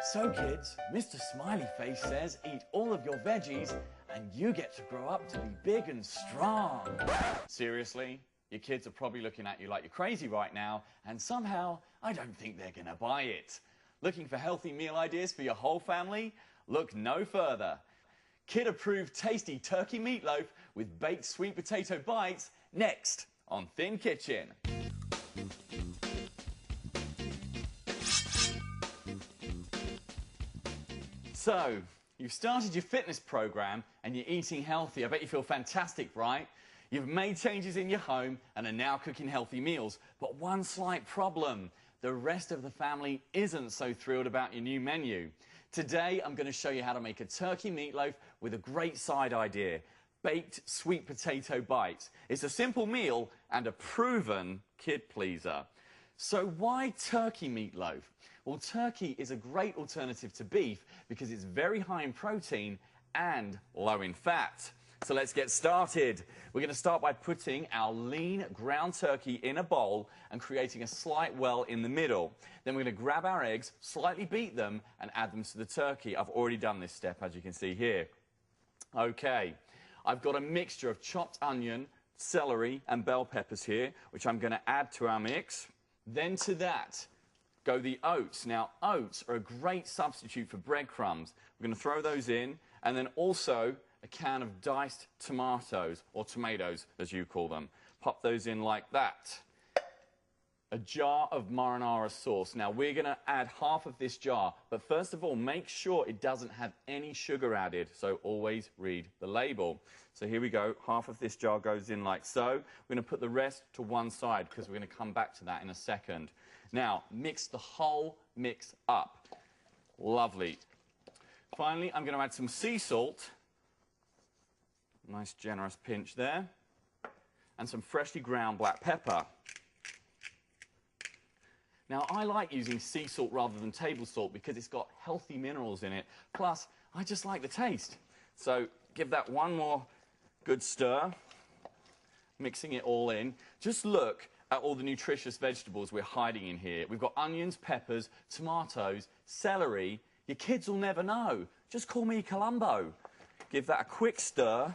So kids, Mr. Smiley Face says eat all of your veggies and you get to grow up to be big and strong. Seriously? Your kids are probably looking at you like you're crazy right now, and somehow I don't think they're gonna buy it. Looking for healthy meal ideas for your whole family? Look no further. Kid-approved tasty turkey meatloaf with baked sweet potato bites next on Thin Kitchen. So, you've started your fitness program and you're eating healthy. I bet you feel fantastic, right? You've made changes in your home and are now cooking healthy meals. But one slight problem. The rest of the family isn't so thrilled about your new menu. Today, I'm going to show you how to make a turkey meatloaf with a great side idea. Baked sweet potato bites. It's a simple meal and a proven kid pleaser. So why turkey meatloaf? Well, turkey is a great alternative to beef because it's very high in protein and low in fat. So let's get started. We're going to start by putting our lean ground turkey in a bowl and creating a slight well in the middle. Then we're going to grab our eggs, slightly beat them, and add them to the turkey. I've already done this step, as you can see here. Okay, I've got a mixture of chopped onion, celery, and bell peppers here, which I'm going to add to our mix. Then to that, go the oats. Now, oats are a great substitute for breadcrumbs. We're going to throw those in, and then also a can of diced tomatoes, or tomatoes, as you call them. Pop those in like that. A jar of marinara sauce. Now, we're going to add half of this jar, but first of all, make sure it doesn't have any sugar added, so always read the label. So here we go. Half of this jar goes in like so. We're going to put the rest to one side because we're going to come back to that in a second. Now, mix the whole mix up. Lovely. Finally, I'm going to add some sea salt. Nice generous pinch there. And some freshly ground black pepper. Now, I like using sea salt rather than table salt because it's got healthy minerals in it. Plus, I just like the taste. So, give that one more good stir. Mixing it all in. Just look at all the nutritious vegetables we're hiding in here. We've got onions, peppers, tomatoes, celery. Your kids will never know. Just call me Columbo. Give that a quick stir.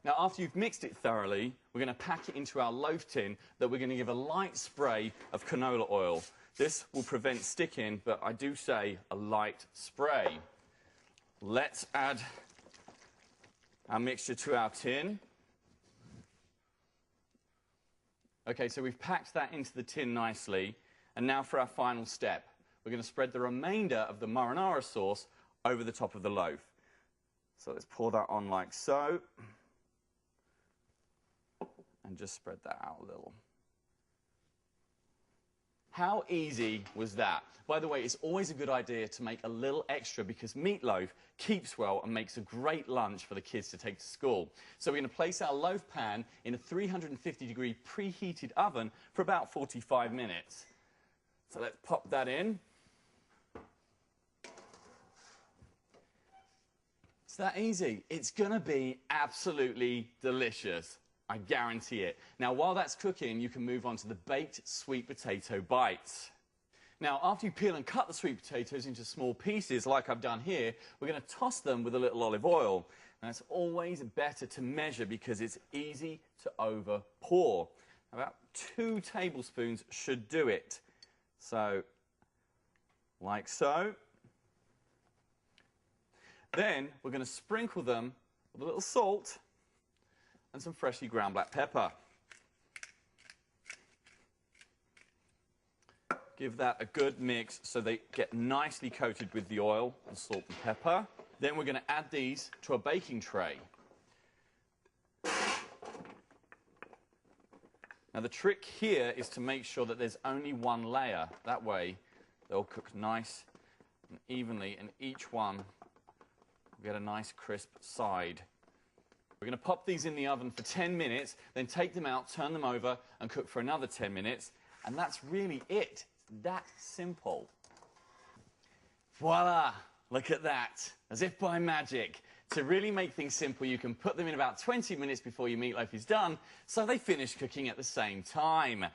Now, after you've mixed it thoroughly, we're going to pack it into our loaf tin that we're going to give a light spray of canola oil. This will prevent sticking, but I do say a light spray. Let's add our mixture to our tin. Okay, so we've packed that into the tin nicely. And now for our final step. We're going to spread the remainder of the marinara sauce over the top of the loaf. So let's pour that on like so. And just spread that out a little. How easy was that? By the way, it's always a good idea to make a little extra because meatloaf keeps well and makes a great lunch for the kids to take to school. So we're going to place our loaf pan in a 350-degree preheated oven for about 45 minutes. So let's pop that in. It's that easy. It's going to be absolutely delicious. I guarantee it. Now, while that's cooking, you can move on to the baked sweet potato bites. Now, after you peel and cut the sweet potatoes into small pieces, like I've done here, we're going to toss them with a little olive oil. And it's always better to measure because it's easy to over-pour. About 2 tablespoons should do it. So, like so. Then, we're going to sprinkle them with a little salt and some freshly ground black pepper. Give that a good mix so they get nicely coated with the oil and salt and pepper. Then we're going to add these to a baking tray. Now the trick here is to make sure that there's only one layer. That way they'll cook nice and evenly and each one will get a nice crisp side. We're going to pop these in the oven for 10 minutes, then take them out, turn them over, and cook for another 10 minutes. And that's really it. It's that simple. Voila! Look at that. As if by magic. To really make things simple, you can put them in about 20 minutes before your meatloaf is done, so they finish cooking at the same time.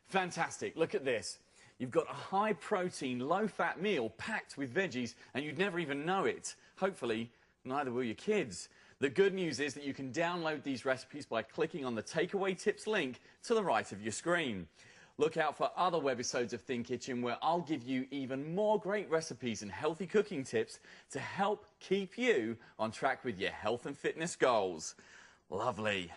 Fantastic. Look at this. You've got a high-protein, low-fat meal packed with veggies, and you'd never even know it. Hopefully, neither will your kids. The good news is that you can download these recipes by clicking on the Takeaway Tips link to the right of your screen. Look out for other webisodes of Thin Kitchen where I'll give you even more great recipes and healthy cooking tips to help keep you on track with your health and fitness goals. Lovely.